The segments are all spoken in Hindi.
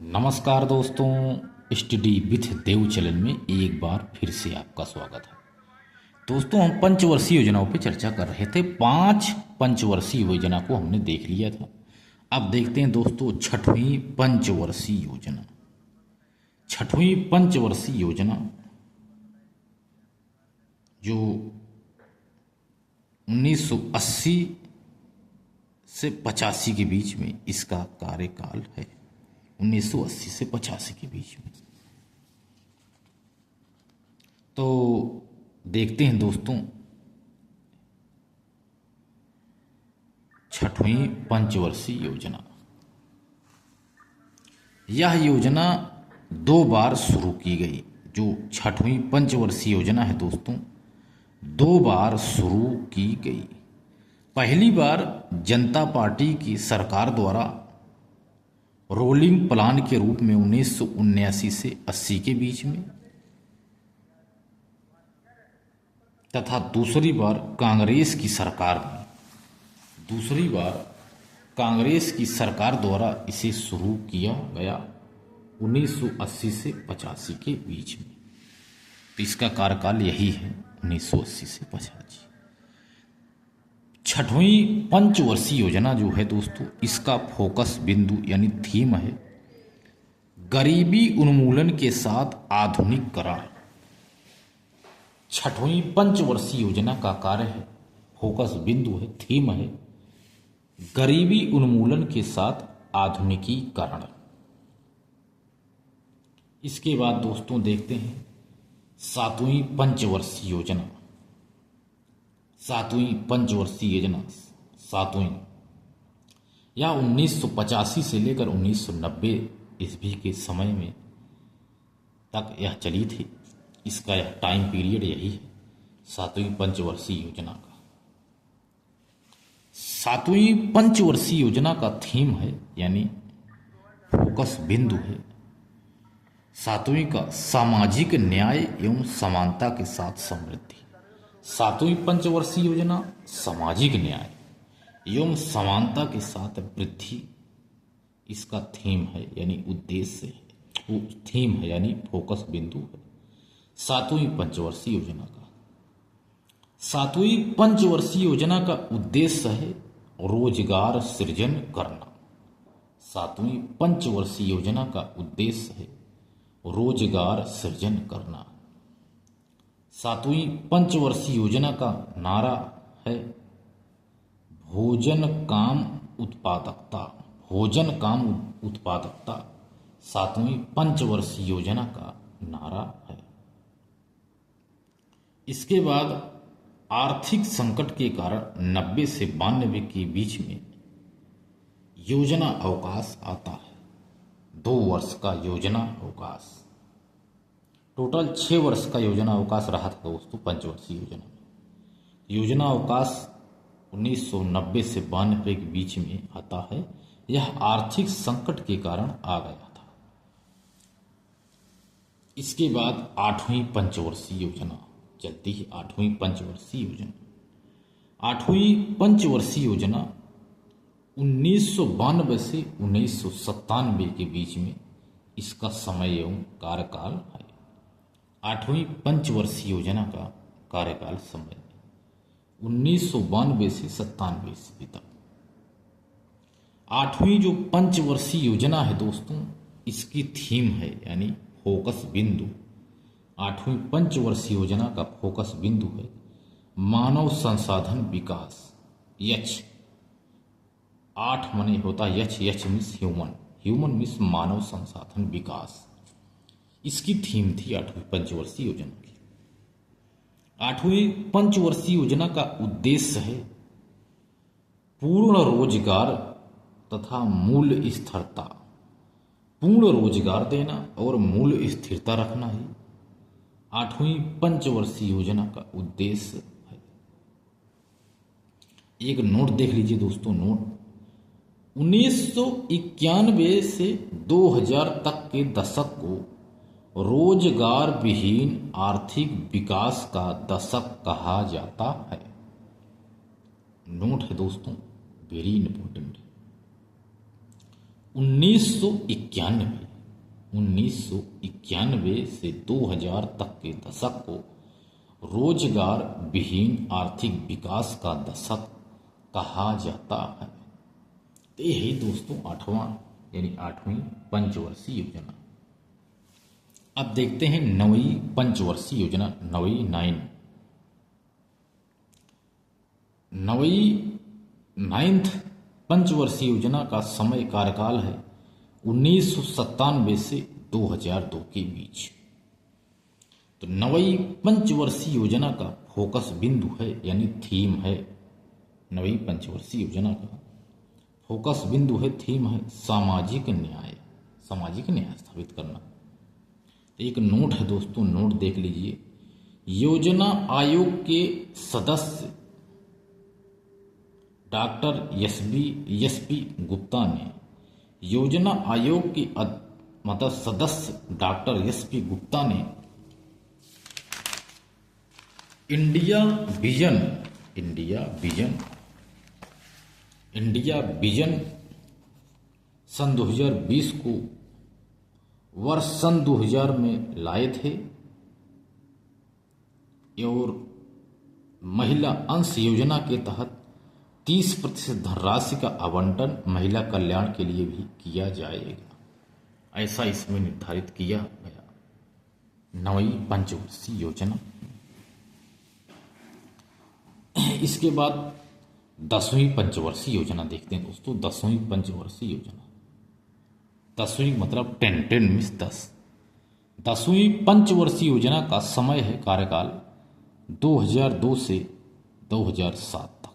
नमस्कार दोस्तों, स्टडी विथ देव चैनल में एक बार फिर से आपका स्वागत है। दोस्तों, हम पंचवर्षीय योजनाओं पे चर्चा कर रहे थे। 5 पंचवर्षीय योजना को हमने देख लिया था। अब देखते हैं दोस्तों छठवीं पंचवर्षीय योजना। छठवीं पंचवर्षीय योजना जो 1980 से 85 के बीच में इसका कार्यकाल है। 1980 से 85 के बीच में। तो देखते हैं दोस्तों छठवीं पंचवर्षीय योजना। यह योजना 2 बार शुरू की गई। जो छठवीं पंचवर्षीय योजना है दोस्तों, 2 बार शुरू की गई। पहली बार जनता पार्टी की सरकार द्वारा रोलिंग प्लान के रूप में 1979 से 80 के बीच में, तथा दूसरी बार कांग्रेस की सरकार द्वारा इसे शुरू किया गया 1980 से 85 के बीच में। तो इसका कार्यकाल यही है, 1980 से 85। छठवीं पंचवर्षीय योजना जो है दोस्तों, इसका फोकस बिंदु यानी थीम है गरीबी उन्मूलन के साथ आधुनिकीकरण। छठवीं पंचवर्षीय योजना का कार्य है, फोकस बिंदु है, थीम है गरीबी उन्मूलन के साथ आधुनिकीकरण। इसके बाद दोस्तों देखते हैं 7वीं पंचवर्षीय योजना। 7वीं पंचवर्षीय योजना, 7वीं, या 1985 से लेकर 1990 ईस्वी के समय में तक यह चली थी। इसका यह टाइम पीरियड यही है 7वीं पंचवर्षीय योजना का। 7वीं पंचवर्षीय योजना का थीम है यानी फोकस बिंदु है 7वीं का सामाजिक न्याय एवं समानता के साथ समृद्धि। 7वीं पंचवर्षीय योजना सामाजिक न्याय एवं समानता के साथ वृद्धि, इसका थीम है यानी उद्देश्य है, थीम है यानी फोकस बिंदु है 7वीं पंचवर्षीय योजना का। 7वीं पंचवर्षीय योजना का उद्देश्य है रोजगार सृजन करना। 7वीं पंचवर्षीय योजना का उद्देश्य है रोजगार सृजन करना। 7वीं पंचवर्षीय योजना का नारा है भोजन काम उत्पादकता। भोजन काम उत्पादकता 7वीं पंचवर्षीय योजना का नारा है। इसके बाद आर्थिक संकट के कारण 90 से 92 के बीच में योजना अवकाश आता है। 2 वर्ष का योजना अवकाश, टोटल 6 वर्ष का योजना अवकाश रहा था दोस्तों पंचवर्षीय योजना में। योजना अवकाश 1990 से 92 के बीच में आता है। यह आर्थिक संकट के कारण आ गया था। इसके बाद 8वीं पंचवर्षीय योजना चलती है। 8वीं पंचवर्षीय योजना, 8वीं पंचवर्षीय योजना 1992 से 1997 के बीच में इसका समय एवं कार्यकाल है। 8वीं पंचवर्षीय योजना का कार्यकाल समय 1992 से 97 ईस्वी तक। 8वीं जो पंचवर्षीय योजना है दोस्तों, इसकी थीम है यानी फोकस बिंदु। 8वीं पंचवर्षीय योजना का फोकस बिंदु है मानव संसाधन विकास। यच 8 माने होता है यच मीन्स ह्यूमन, ह्यूमन मीन्स मानव संसाधन विकास। इसकी थीम थी 8वीं पंचवर्षीय योजना की। 8वीं पंचवर्षीय योजना का उद्देश्य है पूर्ण रोजगार तथा मूल्य स्थिरता। पूर्ण रोजगार देना और मूल्य स्थिरता रखना ही 8वीं पंचवर्षीय योजना का उद्देश्य है। एक नोट देख लीजिए दोस्तों, नोट 1991 से 2000 तक के दशक को रोजगार विहीन आर्थिक विकास का दशक कहा जाता है। नोट है दोस्तों, वेरी इंपॉर्टेंट। 1991 1991 से 2000 तक के दशक को रोजगार विहीन आर्थिक विकास का दशक कहा जाता है। तो यही दोस्तों आठवीं पंचवर्षीय योजना। अब देखते हैं नवीं पंचवर्षीय योजना, नाइन्थ पंचवर्षीय योजना का समय कार्यकाल है 1997 से 2002 के बीच। तो नवीं पंचवर्षीय योजना का फोकस बिंदु है यानी थीम है, नवीं पंचवर्षीय योजना का फोकस बिंदु है, थीम है सामाजिक न्याय स्थापित करना। एक नोट है दोस्तों, नोट देख लीजिए। योजना आयोग के सदस्य डॉक्टर एस पी गुप्ता ने योजना आयोग के सदस्य डॉक्टर एस पी गुप्ता ने इंडिया विजन सन 2020 को वर्ष सन 2000 में लाए थे और महिला अंश योजना के तहत 30% धनराशि का आवंटन महिला कल्याण के लिए भी किया जाएगा, ऐसा इसमें निर्धारित किया गया। नवीं पंचवर्षीय योजना। इसके बाद 10वीं पंचवर्षीय योजना देखते हैं दोस्तों। 10वीं पंचवर्षीय योजना, 10वीं मतलब 10 मीन्स 10। 10वीं पंचवर्षीय योजना का समय है कार्यकाल 2002 से 2007 तक।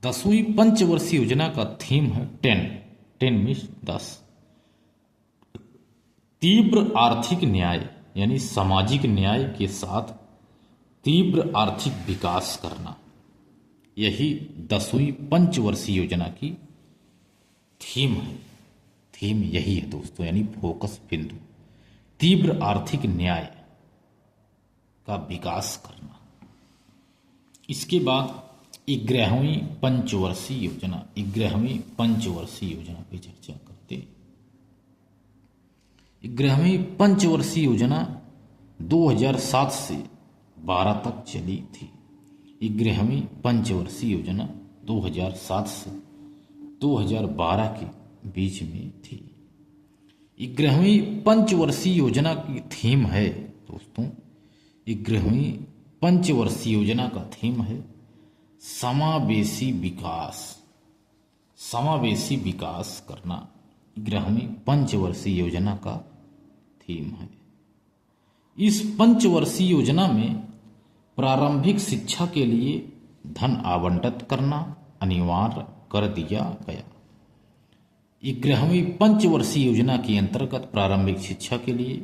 10वीं पंचवर्षीय योजना का थीम है 10 मीन्स 10। तीव्र आर्थिक न्याय यानी सामाजिक न्याय के साथ तीव्र आर्थिक विकास करना, यही 10वीं पंचवर्षीय योजना की थीम है। थीम यही है दोस्तों, यानी फोकस बिंदु तीव्र आर्थिक न्याय का विकास करना। इसके बाद 11वीं पंचवर्षीय योजना, 11वीं पंचवर्षीय योजना की चर्चा करते हैं। 11वीं पंचवर्षीय योजना 2007 से 12 तक चली थी। 11वीं पंचवर्षीय योजना 2007 से 2012 के बीच में थी। 11वीं पंचवर्षीय योजना की थीम है दोस्तों, 11वीं पंचवर्षीय योजना का थीम है समावेशी विकास करना। 11वीं पंचवर्षीय योजना का थीम है। इस पंचवर्षीय योजना में प्रारंभिक शिक्षा के लिए धन आवंटित करना अनिवार्य कर दिया गया। 11वीं पंचवर्षीय योजना के अंतर्गत प्रारंभिक शिक्षा के लिए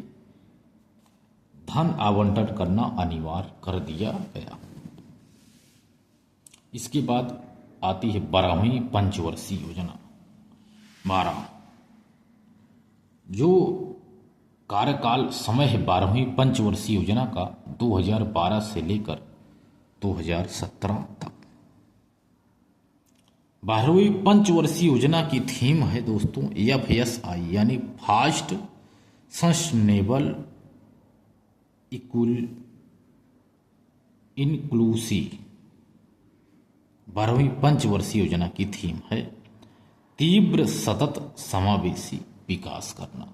धन आवंटन करना अनिवार्य कर दिया गया। इसके बाद आती है 12वीं पंचवर्षीय योजना। 12 जो कार्यकाल समय है 12वीं पंचवर्षीय योजना का 2012 से लेकर 2017 तक। 12वीं पंचवर्षीय योजना की थीम है दोस्तों FSI यानी फास्ट सस्टेनेबल इंक्लूसिव। 12वीं पंचवर्षीय योजना की थीम है तीव्र सतत समावेशी विकास करना।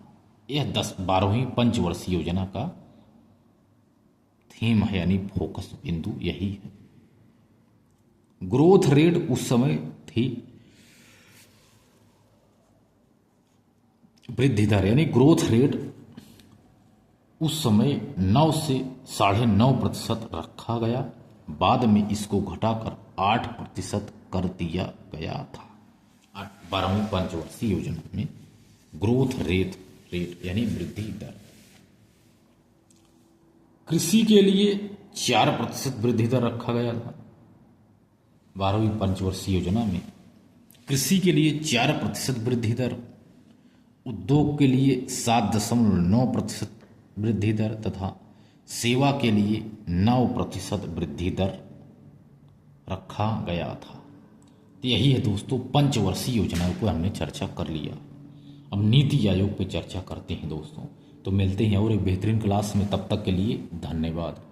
यह 12वीं पंचवर्षीय योजना का थीम है यानी फोकस बिंदु यही है। ग्रोथ रेट उस समय थी वृद्धि दर यानी ग्रोथ रेट उस समय 9 से 9.5% रखा गया, बाद में इसको घटाकर 8% कर दिया गया था। 12वीं पंचवर्षीय योजना में ग्रोथ रेट यानी वृद्धि दर। कृषि के लिए 4% वृद्धि दर रखा गया था। 12वीं पंचवर्षीय योजना में कृषि के लिए 4% वृद्धि दर, उद्योग के लिए 7.9% वृद्धि दर तथा सेवा के लिए 9% वृद्धि दर रखा गया था। तो यही है दोस्तों पंचवर्षीय योजनाओं को हमने चर्चा कर लिया। अब नीति आयोग पे चर्चा करते हैं दोस्तों। तो मिलते हैं और एक बेहतरीन क्लास में, तब तक के लिए धन्यवाद।